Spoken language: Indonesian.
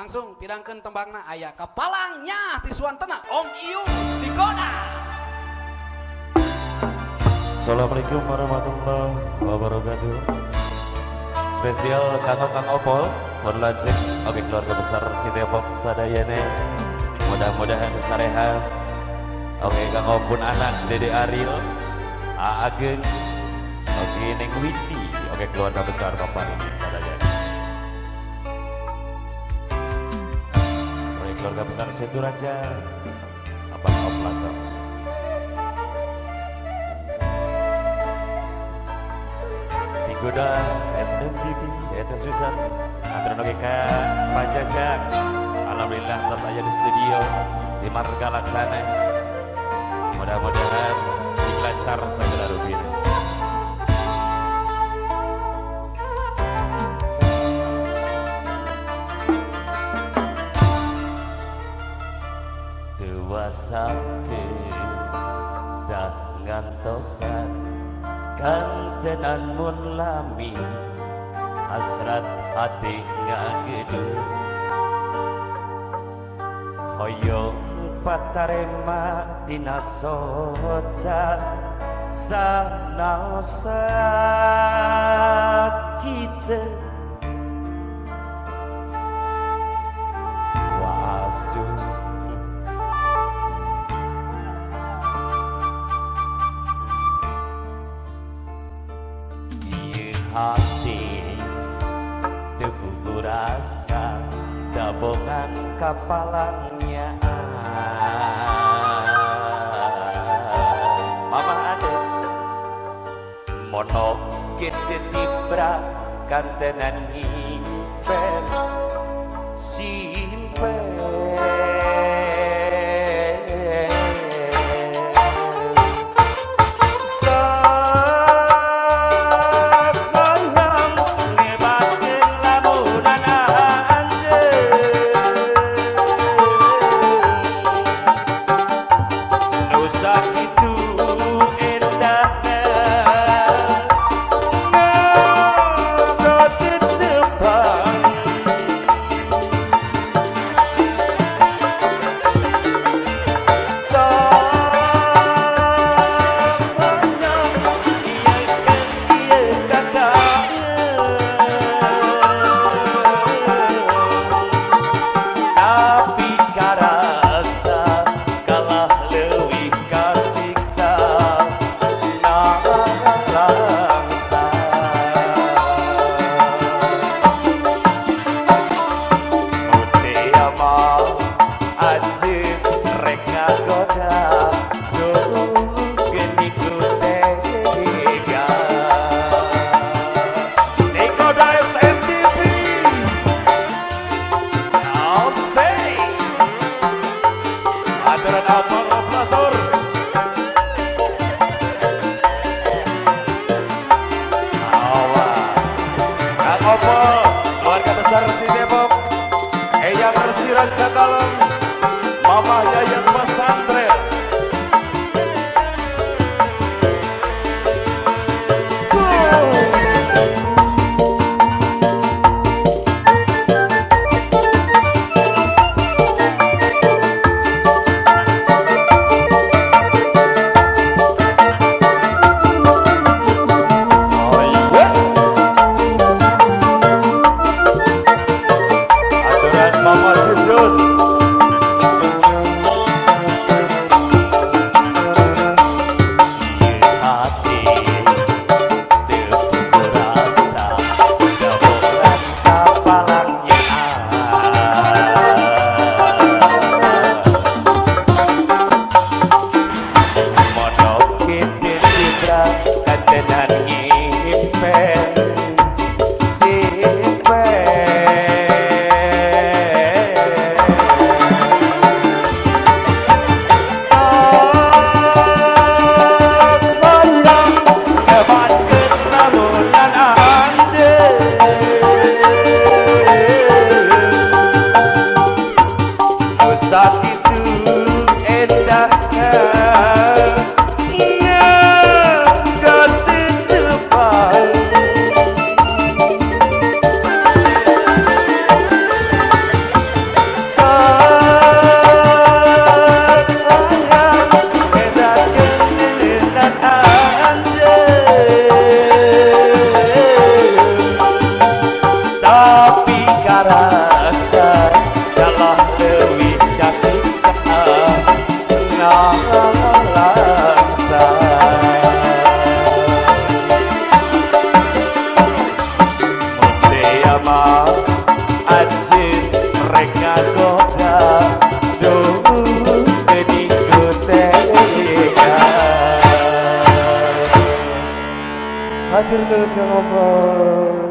langsung pirangkeun tembangna aya kapalangnya ti Suantena Om Ius digoda. Assalamualaikum warahmatullahi wabarakatuh. Spesial Kang Opol, Mun Lancik, oke keluarga besar Citepok sadayana. Mudah-mudahan sarehat. Oke Kang Opun anak Dede Ariel, Ageng, oke Neng Windy, oke keluarga besar Bapak ini sadayana. Oke keluarga besar Ceturaja, Abang Oplato. Goda SMTV Etes Wisan Androno GK Pajajak. Alhamdulillah telah saya di studio di Marga Laksana. Mudah-mudahan lancar segala rutin. Dewasa ke dah ngantosan kantenan mun lami hasrat hati ngagedul hoyong patarema dina soca sanaosa kice wasu hati debu rasa dabongan kapalangnya mama ada monok kita tibra kantenan ngimpen simpen keluarga besar Citepok, Eyang Persiranca. Kang Opol.